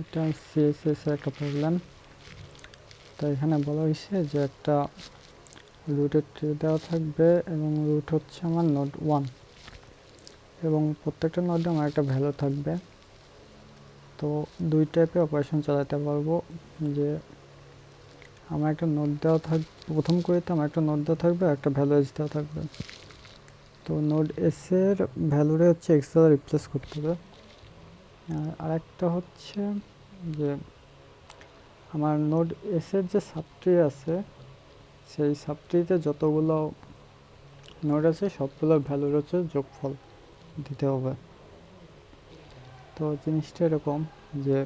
এটা সিএসএস এর একটা প্রবলেম। তো এখানে বলা হয়েছে যে একটা রুটের ট্রি দেওয়া থাকবে এবং রুট হচ্ছে আমার নোড 1 এবং প্রত্যেকটা নোডে আমার একটা ভ্যালু থাকবে। তো দুই টাইপের অপারেশন চালাতে পারবো, যে আমার একটা নোড দেওয়া থাকবে, প্রথম করিতে আমার একটা নোড দেওয়া থাকবে, একটা ভ্যালু এস দেওয়া থাকবে। তো নোড এস এর ভ্যালুরে হচ্ছে এক্স দ্বারা রিপ্লেস করতে হবে। আর একটা হচ্ছে যে আমার নোড এস এর যে সাবট্রি আছে, সেই সাবট্রিতে যতগুলো নোড আছে সবগুলোর ভ্যালুর হচ্ছে যোগফল দিতে হবে। তো জিনিসটা এরকম যে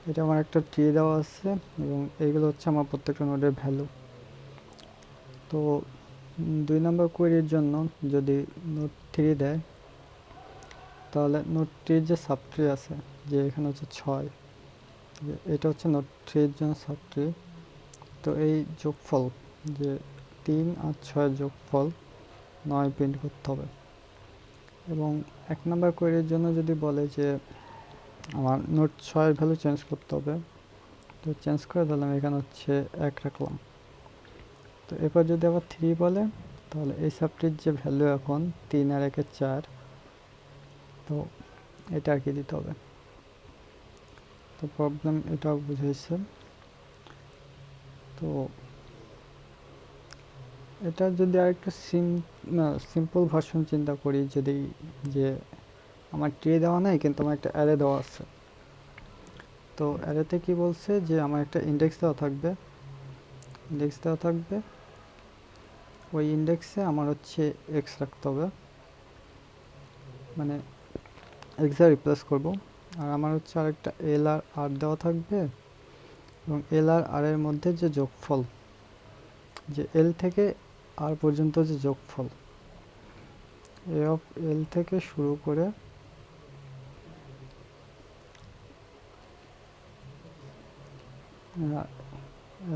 এটা আমার একটা ট্রি দেওয়া আছে এবং এইগুলো হচ্ছে আমার প্রত্যেকটা নোডের ভ্যালু। তো 2 নম্বর কোয়েরির জন্য যদি নোড 3 দেয়, তাহলে নোড 3 যে সাবট্রি আছে, যে এখানে হচ্ছে 6, এটা হচ্ছে নোড 3 এর জন্য সাবট্রি। তো এই যোগফল যে 3 আর 6 যোগফল 9 প্রিন্ট করতে হবে। এবং 1 নম্বর কোয়েরির জন্য যদি বলে যে আমার নোড 6 এর ভ্যালু চেঞ্জ করতে হবে, তো চেঞ্জ করে দিলাম, এখানে হচ্ছে 1 রাখলাম। তো এরপর যদি আবার 3 বলে, তাহলে এই সাবট্রির যে ভ্যালু এখন 3 আর 1 4, তো এটা আর কি দিতে হবে। তো প্রবলেম এটাও বুঝেছে। তো এটা যদি আরেকটু সিম্পল ভার্সন চিন্তা করি, যদি যে আমার ট্রি দেওয়া নাই কিন্তু আমার একটা অ্যারে দেওয়া আছে। তো অ্যারেতে কি বলছে যে আমার একটা ইন্ডেক্স দেওয়া থাকবে, ওই ইন্ডেক্সে আমার হচ্ছে এক্স রাখতে হবে, মানে এক্স আর রিপ্লেস করব। আর আমার হচ্ছে আরেকটা এল আর আর দেওয়া থাকবে এবং এল আর আর এর মধ্যে যে যোগফল, যে এল থেকে আর পর্যন্ত যে যোগফল, এ অফ এল থেকে শুরু করে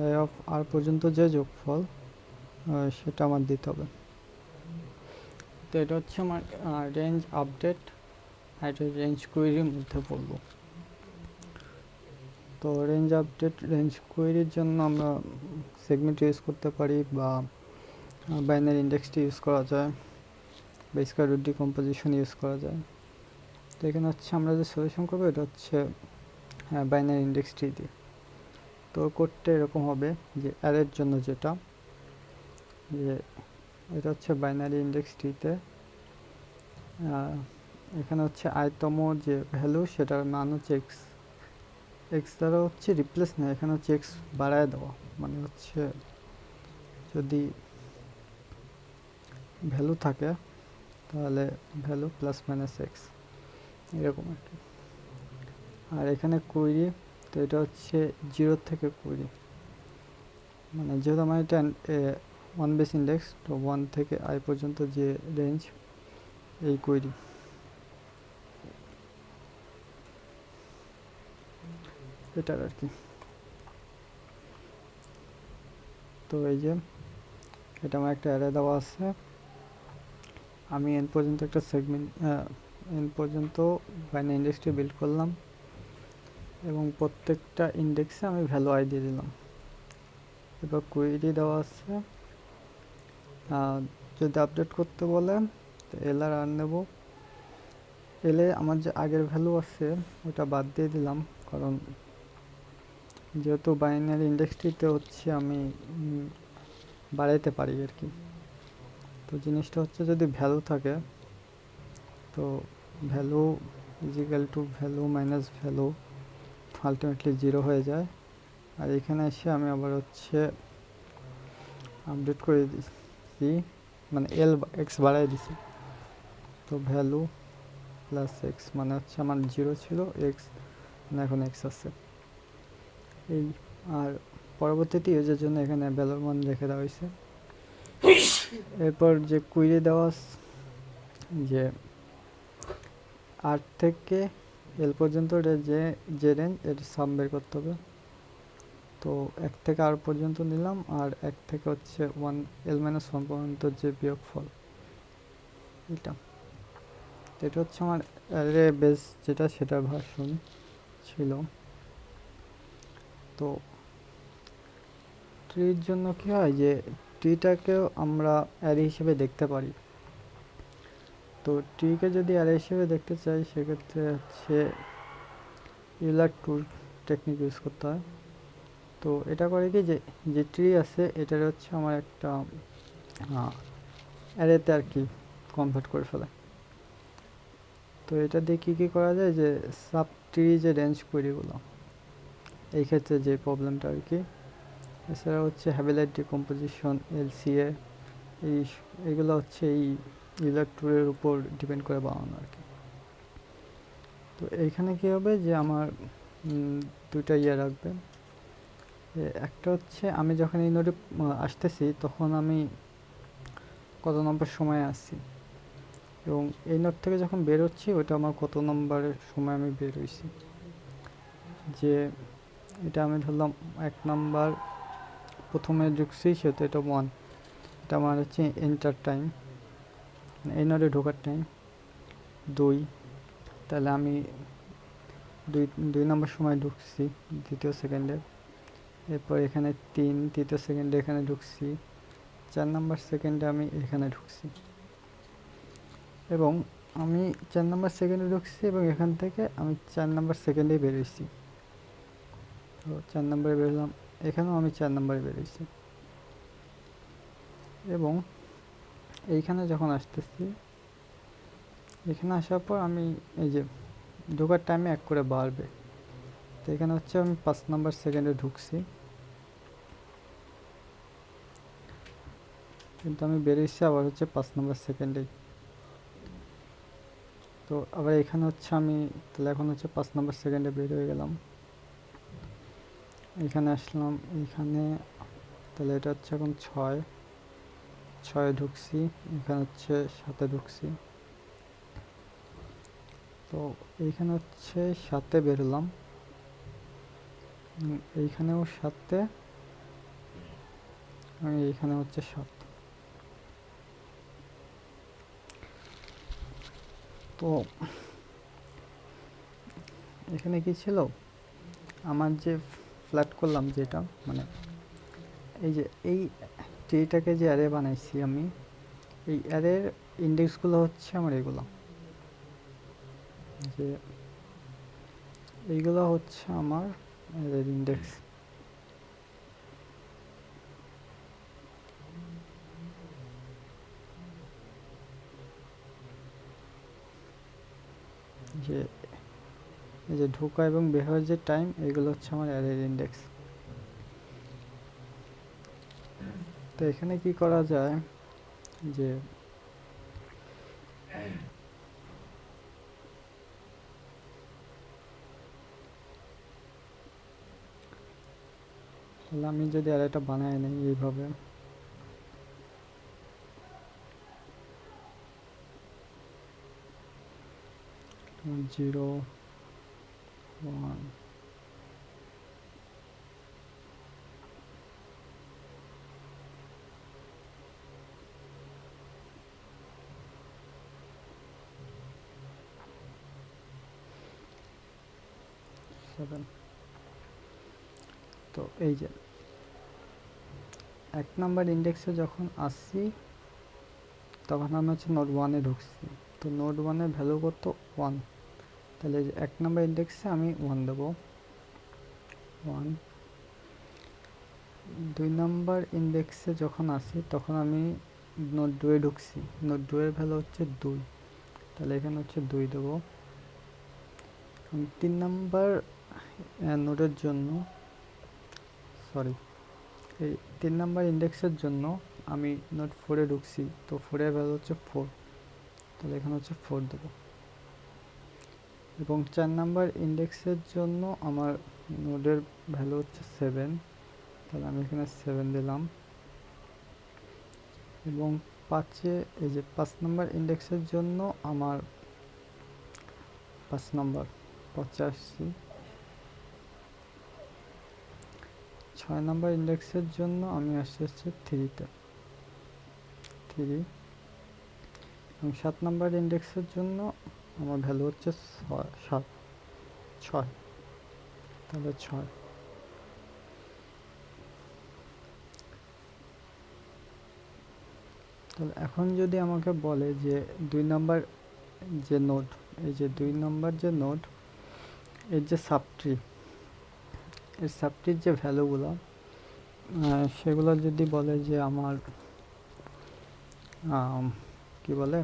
এ অফ আর পর্যন্ত যে যোগফল, সেটা আমার দিতে হবে। তো এটা হচ্ছে আমার রেঞ্জ আপডেট, আর এটা রেঞ্জ কোয়েরির মধ্যে পড়ব। তো রেঞ্জ আপডেট, রেঞ্জ কোয়েরির জন্য আমরা সেগমেন্ট ইউজ করতে পারি, বা বাইনারি ইন্ডেক্সটি ইউজ করা যায়, বা স্কয়ার রুট ডিকম্পোজিশন ইউজ করা যায়। তো এখানে হচ্ছে আমরা যে সলিউশন করবো এটা হচ্ছে বাইনারি ইন্ডেক্সটি দিয়ে। তো কোডটা এরকম হবে যে অ্যারের জন্য যেটা, যে এটা হচ্ছে বাইনারি ইন্ডেক্সটিতে এখানে হচ্ছে আইতম যে ভ্যালু, সেটার মান হচ্ছে এক্স, এক্স দ্বারা হচ্ছে রিপ্লেস নেই, এখানে হচ্ছে এক্স বাড়ায় দেওয়া, মানে হচ্ছে যদি ভ্যালু থাকে তাহলে ভ্যালু প্লাস মাইনাস এক্স, এরকম আর কি। আর এখানে কোয়েরি, তো এটা হচ্ছে 0 থেকে কোয়েরি, মানে যেহেতু আমার এটা 1 বেস ইন্ডেক্স, তো 1 থেকে আই পর্যন্ত যে রেঞ্জ, এই কোয়েরি। এটার আর কি। তো এই যে এটা আমার একটা অ্যারে দেওয়া আছে, আমি এন পর্যন্ত একটা সেগমেন্ট, এন পর্যন্ত বাইনারি ইন্ডেক্সটি বিল্ড করলাম এবং প্রত্যেকটা ইন্ডেক্সে আমি ভ্যালু আই দিয়ে দিলাম। এবার কোয়েরি দেওয়া আছে, যদি আপডেট করতে বলে তো এল আর আর নেব। এলে আমার যে আগের ভ্যালু আছে ওটা বাদ দিয়ে দিলাম, কারণ যেহেতু বাইনারি ইন্ডেক্সটিতে হচ্ছে আমি বাড়াইতে পারি আর কি। তো জিনিসটা হচ্ছে যদি ভ্যালু থাকে, তো value is equal to value minus value ultimately 0 হয়ে যায়। আর এখানে এসে আমি আবার হচ্ছে আপডেট করে দিচ্ছি, মানে এল এক্স বাড়াই দিছি। তো ভ্যালু প্লাস এক্স মানে হচ্ছে আমার 0 ছিল, এক্স মানে এখন এক্স আছে এই। আর পরবর্তীতে ইউজের জন্য এখানে ভ্যালুর মান রেখে দেওয়া হয়েছে। এরপর যে কুইরি দেওয়া যে আর থেকে এল পর্যন্ত যে রেঞ্জ, এর সাম বের করতে হবে। তো 1 থেকে আর পর্যন্ত নিলাম, আর 1 থেকে হচ্ছে 1 এল মাইনাস 1 পর্যন্ত যে বিয়োগফল, এটা। তো এটা হচ্ছে আমার অ্যারে বেস যেটা, সেটার ভার্সন। ছিল। তো ট্রির জন্য কি হয় যে ট্রিটাকেও আমরা অ্যারে হিসেবে দেখতে পারি। তো ট্রিকে যদি অ্যারে হিসেবে দেখতে চাই সেক্ষেত্রে হচ্ছে ইউলার টুর টেকনিক ইউজ করতে হয়। তো এটা করে কি যে যে ট্রি আছে এটার হচ্ছে আমার একটা অ্যারেতে আর কি কনভার্ট করে ফেলে। তো এটা দিয়ে কী কী করা যায় যে সাব ট্রি যে রেঞ্জ কোয়েরিগুলো, এই ক্ষেত্রে যে প্রবলেমটা আর কি, এছাড়া হচ্ছে হ্যাবিলাইট ডিকম্পোজিশন, এলসিএ, এইগুলো হচ্ছে এই ইউলার টুরের উপর ডিপেন্ড করে বানানো আর কি। তো এইখানে কী হবে যে আমার দুইটা রাখবে। একটা হচ্ছে আমি যখন এই নোটে আসতেছি তখন আমি কত নম্বর সময়ে আসছি, এবং এই নোট থেকে যখন বেরোচ্ছি ওটা আমার কত নম্বরের সময় আমি বের হয়েছি। যে এটা আমি ধরলাম 1 নাম্বার প্রথমে ঢুকছি, সেহেতু এটা 1, এটা আমার হচ্ছে এন্টার টাইম, এই নোটে ঢোকার টাইম। 2, তাহলে আমি দুই নম্বর সময় ঢুকছি দ্বিতীয় সেকেন্ডে। এরপর এখানে 3, তৃতীয় সেকেন্ডে এখানে ঢুকছি। 4 নাম্বার সেকেন্ডে আমি এখানে ঢুকছি, এবং আমি 4 নাম্বার সেকেন্ডে ঢুকছি এবং এখান থেকে আমি 4 নাম্বার সেকেন্ডেই বেরোইছি। তো 4 নাম্বারে বেরোলাম, এখানেও আমি 4 নাম্বারে বেরোইছি। এবং এইখানে যখন আসতেছি, এখানে আসার পর আমি এই যে ঢোকার টাইমে 1 করে বাড়বে। তো এখানে হচ্ছে আমি 5 নাম্বার সেকেন্ডে ঢুকছি, কিন্তু আমি বেরিয়েছি আবার হচ্ছে 5 নাম্বার সেকেন্ডেই। তো আবার এখানে হচ্ছে আমি তাহলে এখন হচ্ছে 5 নাম্বার সেকেন্ডে বের হয়ে গেলাম, এখানে আসলাম, এখানে তাহলে এটা হচ্ছে এখন 6 ঢুকছি, এখানে হচ্ছে 7 ঢুকছি। তো এইখানে হচ্ছে 7 বেরোলাম, এইখানেও 7, আমি এইখানে হচ্ছে 7। তো এখানে কি ছিল, আমার যে ফ্ল্যাট করলাম যেটা, মানে এই যে এই ট্রিটাকে যে অ্যারে বানাইছি আমি, এই অ্যারের ইন্ডেক্সগুলো হচ্ছে আমার এগুলো, যে এইগুলো হচ্ছে আমার অ্যারের ইন্ডেক্স। যে এই যে ঢোকা এবং বের হওয়ার যে টাইম, এগুলো হচ্ছে আমার অ্যারের ইন্ডেক্স। তো এখানে কি করা যায় যে তাহলে আমি যদি অ্যারেটা বানাই নিই এইভাবে, 0, 1, তো এই যে 1 নাম্বার ইন্ডেক্সে যখন আসছি তখন আমি হচ্ছে নোড 1-এ ঢুকছি। তো নোড 1-এর ভ্যালু কত, 1, তাহলে 1 নাম্বার ইন্ডেক্সে আমি 1 দেবো, 1। 2 নাম্বার ইন্ডেক্সে যখন আসি তখন আমি নোড 2-এ ঢুকছি, নোড 2-এর ভ্যালু হচ্ছে 2, তাহলে এখানে হচ্ছে 2 দেবো। 3 নাম্বার নোডের জন্য, সরি, এই 3 নাম্বার ইন্ডেক্সের জন্য আমি নোড 4-এ ঢুকছি, তো 4-এর ভ্যালু হচ্ছে 4, তাহলে এখানে হচ্ছে 4 দেবো। এবং 4 নাম্বার ইন্ডেক্সের জন্য আমার নোডের ভ্যালু হচ্ছে 7, তাহলে আমি এখানে 7 দিলাম। এবং 5-এ এই যে 5 নাম্বার ইন্ডেক্সের জন্য আমার 5 নাম্বার 5-এ আসছি। 6 নাম্বার ইন্ডেক্সের জন্য আমি আসছি হচ্ছে 3-তে, 3। এবং 7 নাম্বার ইন্ডেক্সের জন্য আমার ভ্যালু হচ্ছে 6। তাহলে 6। তাহলে এখন যদি আমাকে বলে যে 2 নাম্বার যে নোড, এই যে 2 নাম্বার যে নোড, এর যে সাবট্রি, এর সাবট্রির যে ভ্যালুগুলো, সেগুলো যদি বলে যে আমার কি বলে,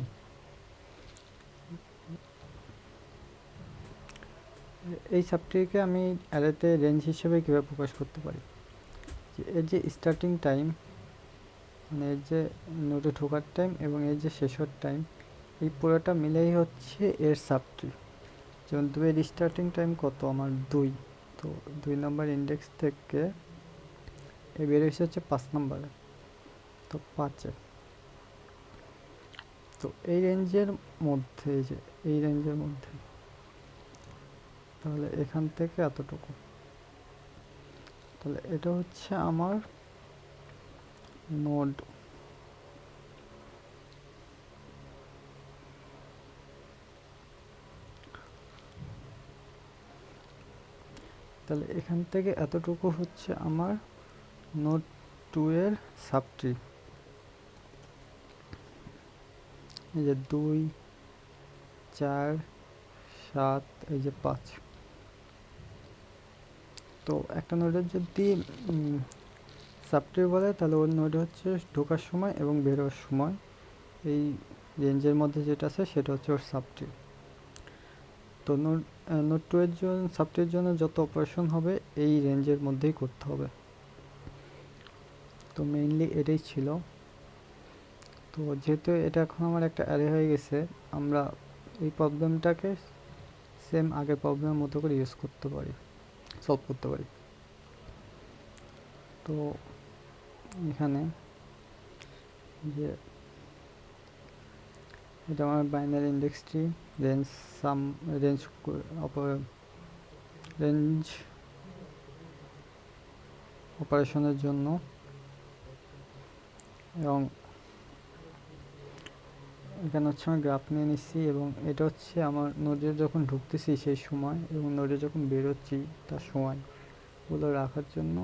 এই সাবট্রিকে আমি অ্যারেতে রেঞ্জ হিসেবে কীভাবে প্রকাশ করতে পারি, যে এর যে স্টার্টিং টাইম, মানে এর যে নোডে ঢোকার টাইম এবং এর যে শেষের টাইম, এই পুরোটা মিলেই হচ্ছে এর সাবট্রি। যেমন 2 এর স্টার্টিং টাইম কত আমার 2, তো 2 নাম্বার ইন্ডেক্স থেকে এ বের হয়েছে হচ্ছে 5 নাম্বারে, তো 5-এ। তো এই রেঞ্জের মধ্যে, যে এই রেঞ্জের মধ্যে, তাহলে এখান থেকে এতটুকু, তাহলে এটা হচ্ছে আমার নোড। তাহলে এখান থেকে এতটুকু হচ্ছে আমার নোড 2 এর সাবট্রি। এই যে 2, 4, 7, এই যে 5। তো একটা নোডের যদি সাবট্রি বলে, তাহলে ওর নোড হচ্ছে ঢোকার সময় এবং বেরোবার সময়, এই রেঞ্জের মধ্যে যেটা আছে সেটা হচ্ছে ওর সাবট্রি। তো নোড 2 এর জন্য, সাবট্রির জন্য যত অপারেশন হবে এই রেঞ্জের মধ্যেই করতে হবে। তো মেইনলি এটাই ছিল। তো যেহেতু এটা এখন আমার একটা অ্যারে হয়ে গেছে, আমরা এই প্রবলেমটাকে সেম আগের প্রবলেমের মতো করে ইউজ করতে পারি, সলভ করতে পারি। তো এখানে যে এটা আমার বাইনারি ইন্ডেক্স ট্রি, রেঞ্জ সাম, রেঞ্জ রেঞ্জ অপারেশনের জন্য, এবং এখানে হচ্ছে আমি গ্রাফ নিয়ে নিচ্ছি, এবং এটা হচ্ছে আমার নোডে যখন ঢুকতেছি সেই সময় এবং নোডে যখন বেরোচ্ছি তার সময়গুলো রাখার জন্য।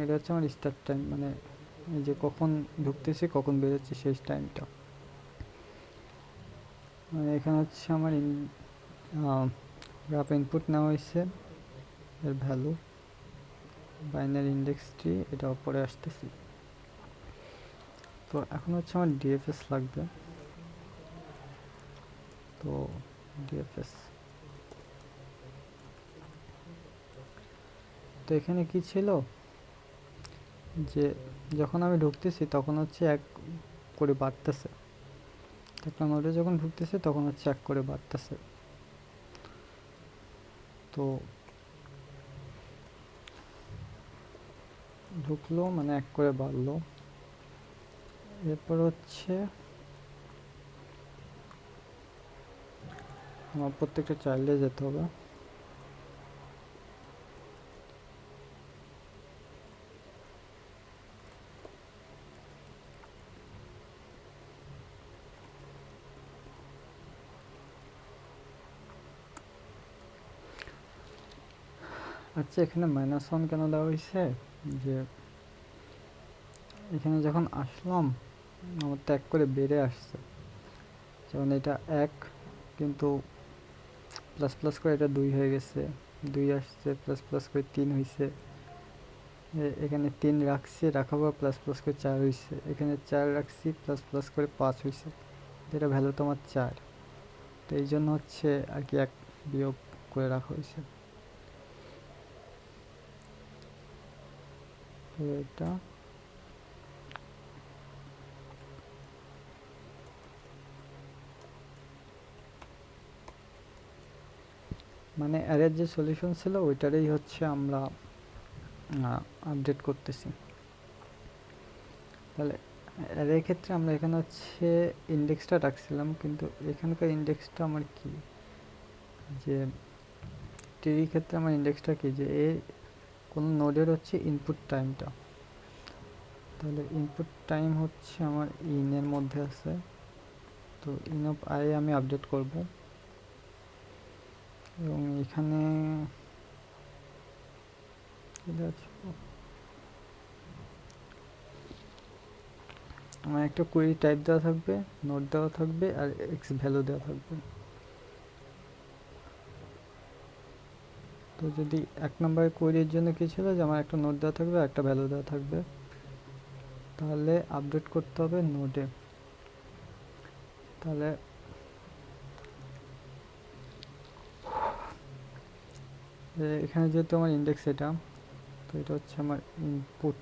এটা হচ্ছে আমার স্টার্ট টাইম, মানে এই যে কখন ঢুকতেছি কখন বেরোচ্ছি সেই টাইমটা। মানে এখানে হচ্ছে আমার গ্রাফ ইনপুট নেওয়া হয়েছে, এর ভ্যালু বাইনারি ইন্ডেক্স ট্রি, এটা উপরে আসতেছি। তো এখন হচ্ছে আমার ডিএফএস লাগবে। তো ডিএফএস, তো এখানে কি ছিল যে যখন আমি ঢুকতেছি তখন হচ্ছে 1 করে বাড়তেছে, একটা নোডে যখন ঢুকতেছে তখন হচ্ছে 1 করে বাড়তেছে। তো ঢুকলো মানে 1 করে বাড়লো। এরপর হচ্ছে আমার প্রত্যেকটা চাইল্ডে যেতে হবে। আচ্ছা, এখানে -1 কেন দেওয়া হয়েছে, যে এখানে যখন আসলাম আমার তো 1 করে বেড়ে আসছে, যেমন এটা 1, কিন্তু প্লাস প্লাস করে এটা 2 হয়ে গেছে, 2 আসছে, প্লাস প্লাস করে 3 হয়েছে, এখানে 3 রাখছি, রাখার পর প্লাস প্লাস করে 4 হয়েছে, এখানে 4 রাখছি, প্লাস প্লাস করে 5 হয়েছে, যেটা ভ্যালু তোমার 4। তো এই জন্য হচ্ছে আর কি 1 বিয়োগ করে রাখা হয়েছে। এটা মানে অ্যারের যে সলিউশন ছিল ওইটারই হচ্ছে আমরা আপডেট করতেছি। তাহলে অ্যারের ক্ষেত্রে আমরা এখানে হচ্ছে ইন্ডেক্সটা রাখছিলাম, কিন্তু এখানকার ইন্ডেক্সটা আমার কি, যে ট্রির ক্ষেত্রে আমার ইন্ডেক্সটা কি, যে কোনো নোডের হচ্ছে ইনপুট টাইমটা, তাহলে ইনপুট টাইম হচ্ছে আমার ইনের মধ্যে আছে। তো ইন অফ আই আমি আপডেট করব, এবং এখানে আমার একটা কোয়েরি টাইপ দেওয়া থাকবে, নোট দেওয়া থাকবে আর এক্স ভ্যালু দেওয়া থাকবে। তো যদি 1 নম্বরের কোয়েরির জন্য কি ছিল যে আমার একটা নোট দেওয়া থাকবে, একটা ভ্যালু দেওয়া থাকবে, তাহলে আপডেট করতে হবে নোডে। তাহলে এখানে যেহেতু আমার ইন্ডেক্স এটা, তো এটা হচ্ছে আমার ইনপুট।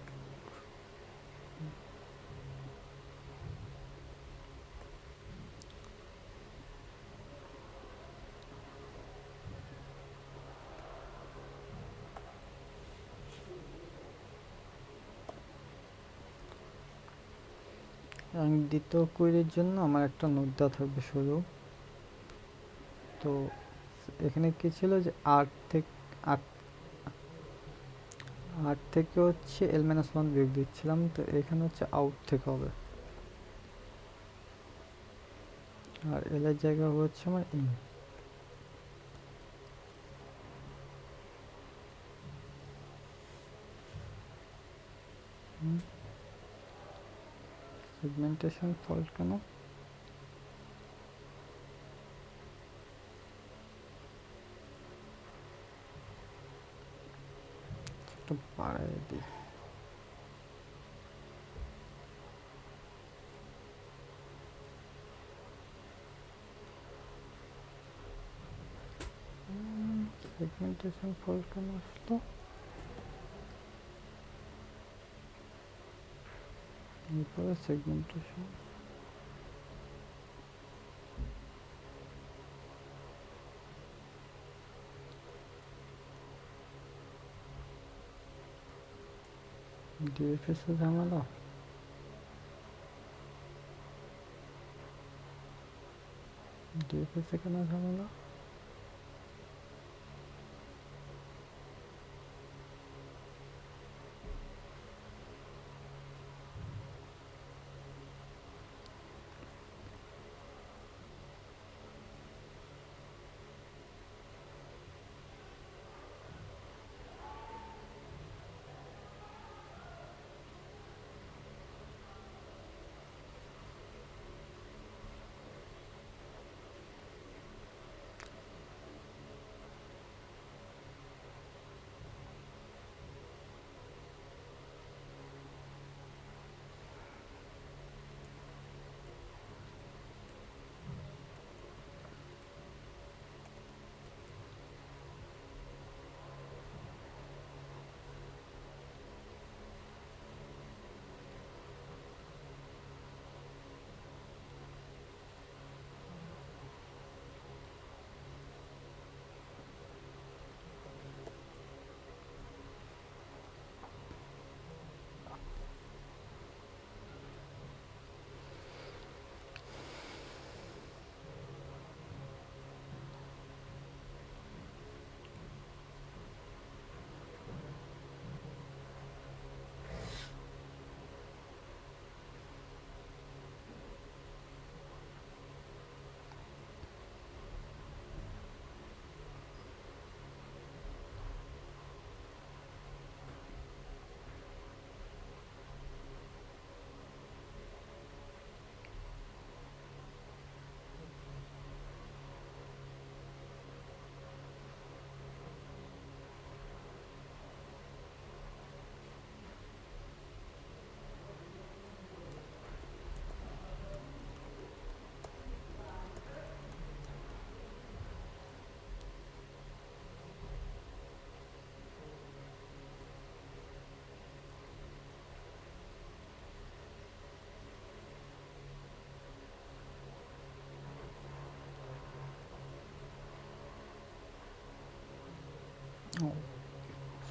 এবং দ্বিতীয় কোয়েরির জন্য আমার একটা নোট দেওয়া থাকবে শুরু। তো এখানে কি ছিল যে 8 থেকে হচ্ছে l-1 বিয়োগ দিচ্ছিলাম, তো এখানে হচ্ছে আউট থেকে হবে, আর এল এর জায়গা হচ্ছে আমার ইন। সেগমেন্টেশন ফল্ট কেন? একটু বাড়াই দিই। সেগমেন্টেশন ফল্ট কেন আসলো? এরপরে সেগমেন্টেশন ডিএফএস এর ঝামেলা। ডিএফএস এ কেন ঝামেলা?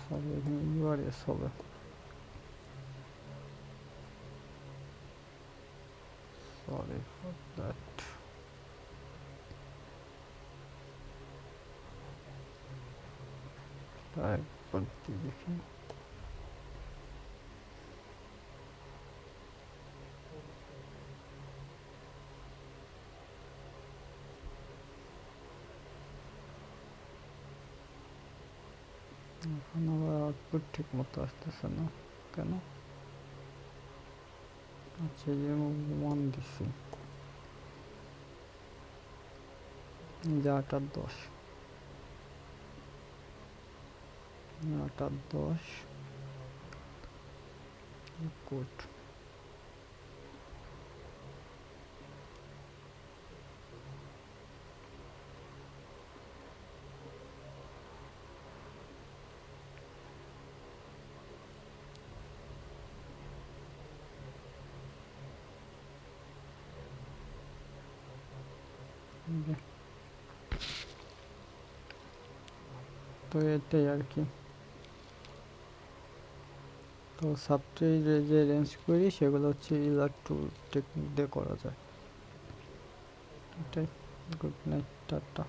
সরি, এখানে ইউআরএস হবে। Sorry for that. একবার দেখি। এখন আবার আউটপুট ঠিক মতো আসতেছে না কেন? আচ্ছা, এই যে 1 দিছি, যে 8 আর 10, 8 আর 10 গুড। তো এটাই আর কি। তো সাবট্রি যে রেঞ্জ করি সেগুলো হচ্ছে ইলাস্ট্রো টেকনিক দিয়ে করা যায়। এটাই। Good night, tata.